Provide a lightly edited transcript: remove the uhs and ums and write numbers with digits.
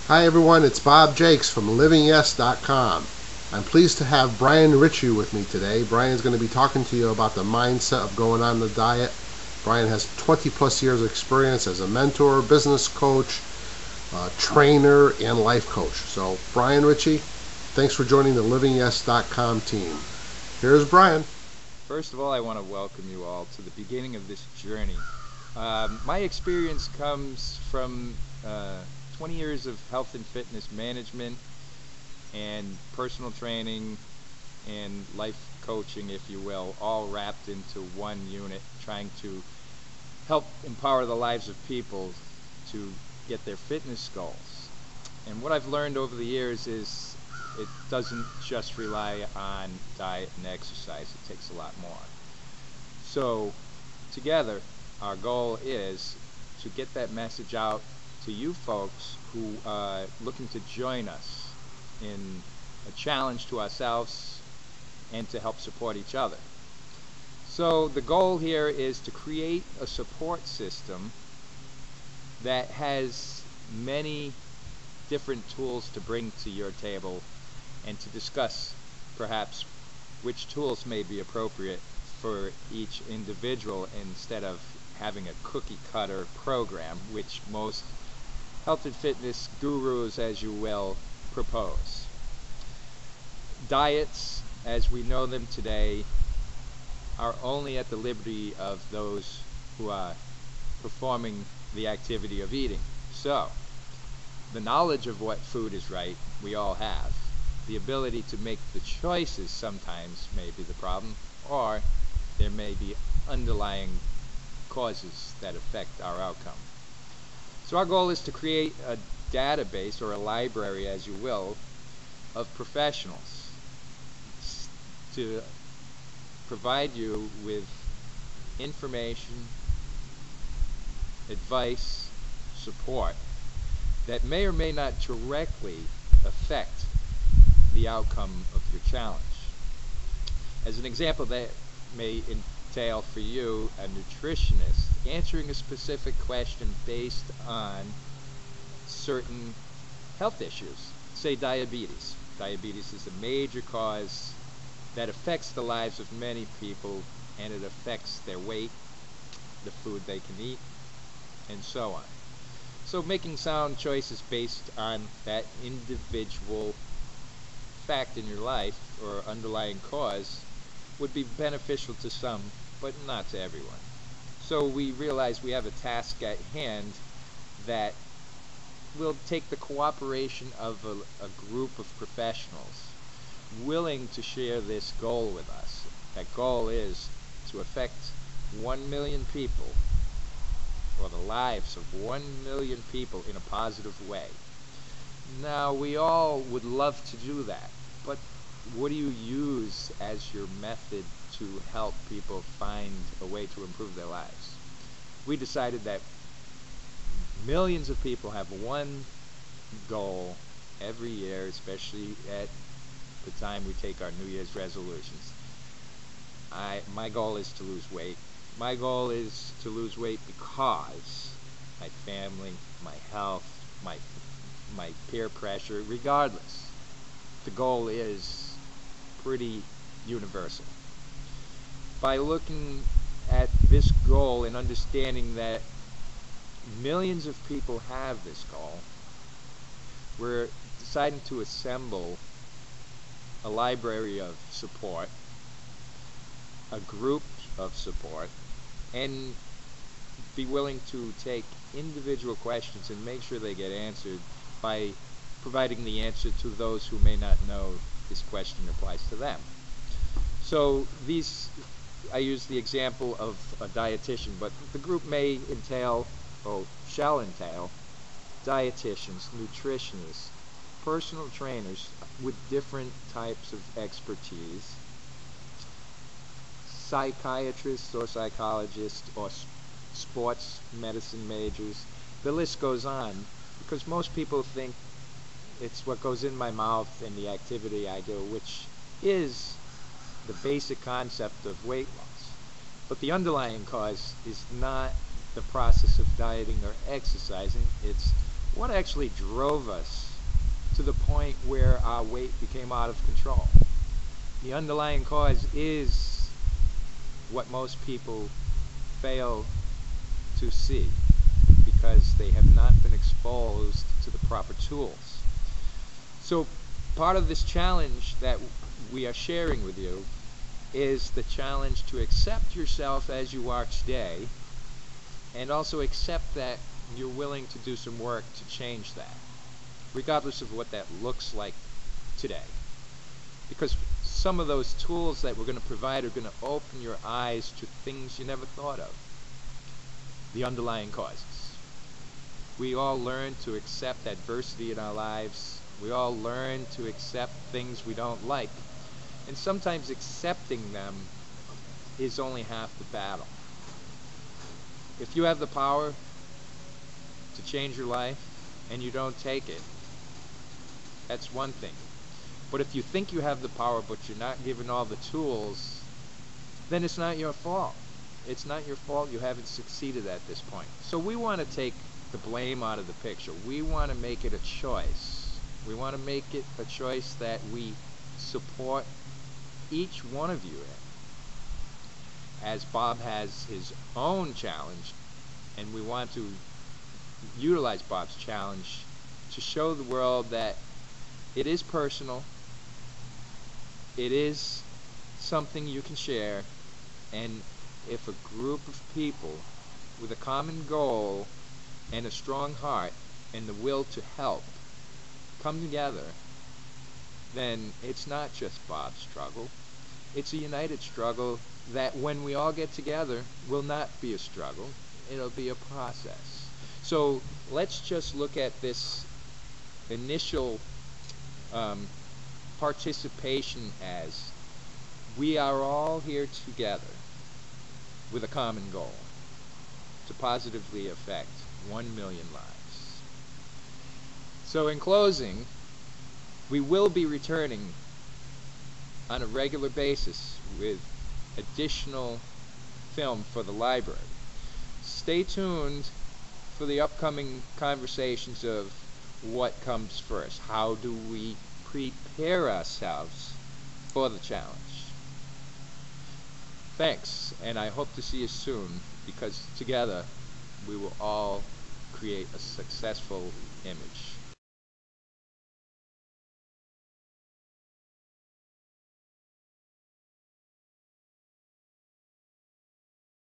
Hi everyone, it's Bob Jakes from LivingYes.com. I'm pleased to have Brian Ricci with me today. Brian's going to be talking to you about the mindset of going on the diet. Brian has 20 plus years of experience as a mentor, business coach, trainer, and life coach. So Brian Ricci, thanks for joining the LivingYes.com team. Here's Brian. First of all, I want to welcome you all to the beginning of this journey. My experience comes from 20 years of health and fitness management and personal training and life coaching, if you will, all wrapped into one unit, trying to help empower the lives of people to get their fitness goals. And what I've learned over the years is it doesn't just rely on diet and exercise. It takes a lot more. So together, our goal is to get that message out to you folks who are looking to join us in a challenge to ourselves and to help support each other. So the goal here is to create a support system that has many different tools to bring to your table and to discuss perhaps which tools may be appropriate for each individual instead of having a cookie cutter program, which most health and fitness gurus, as you will, propose. Diets, as we know them today, are only at the liberty of those who are performing the activity of eating. So, the knowledge of what food is right, we all have. The ability to make the choices sometimes may be the problem, or there may be underlying causes that affect our outcome. So our goal is to create a database, or a library as you will, of professionals to provide you with information, advice, support that may or may not directly affect the outcome of your challenge. As an example, that may entail for you, a nutritionist, answering a specific question based on certain health issues. Say diabetes. Diabetes is a major cause that affects the lives of many people, and it affects their weight, the food they can eat, and so on. So making sound choices based on that individual fact in your life or underlying cause would be beneficial to some, but not to everyone. So we realize we have a task at hand that will take the cooperation of a group of professionals willing to share this goal with us. That goal is to affect 1 million people, or the lives of 1 million people, in a positive way. Now, we all would love to do that, but what do you use as your method to help people find a way to improve their lives? We decided that millions of people have one goal every year, especially at the time we take our New Year's resolutions. My goal is to lose weight. My goal is to lose weight because my family, my health, my peer pressure, regardless. The goal is pretty universal. By looking at this goal and understanding that millions of people have this goal, we're deciding to assemble a library of support, a group of support, and be willing to take individual questions and make sure they get answered by providing the answer to those who may not know this question applies to them. So I use the example of a dietitian, but the group may entail, or shall entail, dietitians, nutritionists, personal trainers with different types of expertise, psychiatrists or psychologists, or sports medicine majors. The list goes on, because most people think it's what goes in my mouth and the activity I do, which is the basic concept of weight loss. But the underlying cause is not the process of dieting or exercising. It's what actually drove us to the point where our weight became out of control. The underlying cause is what most people fail to see because they have not been exposed to the proper tools. So part of this challenge that we are sharing with you is the challenge to accept yourself as you are today, and also accept that you're willing to do some work to change that, regardless of what that looks like today. Because some of those tools that we're going to provide are going to open your eyes to things you never thought of. The underlying causes. We all learn to accept adversity in our lives. We all learn to accept things we don't like. And sometimes accepting them is only half the battle. If you have the power to change your life and you don't take it, that's one thing. But if you think you have the power but you're not given all the tools, then it's not your fault. It's not your fault you haven't succeeded at this point. So we want to take the blame out of the picture. We want to make it a choice. We want to make it a choice that we support each one of you in. As Bob has his own challenge, and we want to utilize Bob's challenge to show the world that it is personal, it is something you can share, and if a group of people with a common goal and a strong heart and the will to help come together, then it's not just Bob's struggle. It's a united struggle that when we all get together will not be a struggle. It'll be a process. So let's just look at this initial participation as we are all here together with a common goal to positively affect 1 million lives. So in closing, we will be returning on a regular basis with additional film for the library. Stay tuned for the upcoming conversations of what comes first. How do we prepare ourselves for the challenge? Thanks, and I hope to see you soon, because together we will all create a successful image.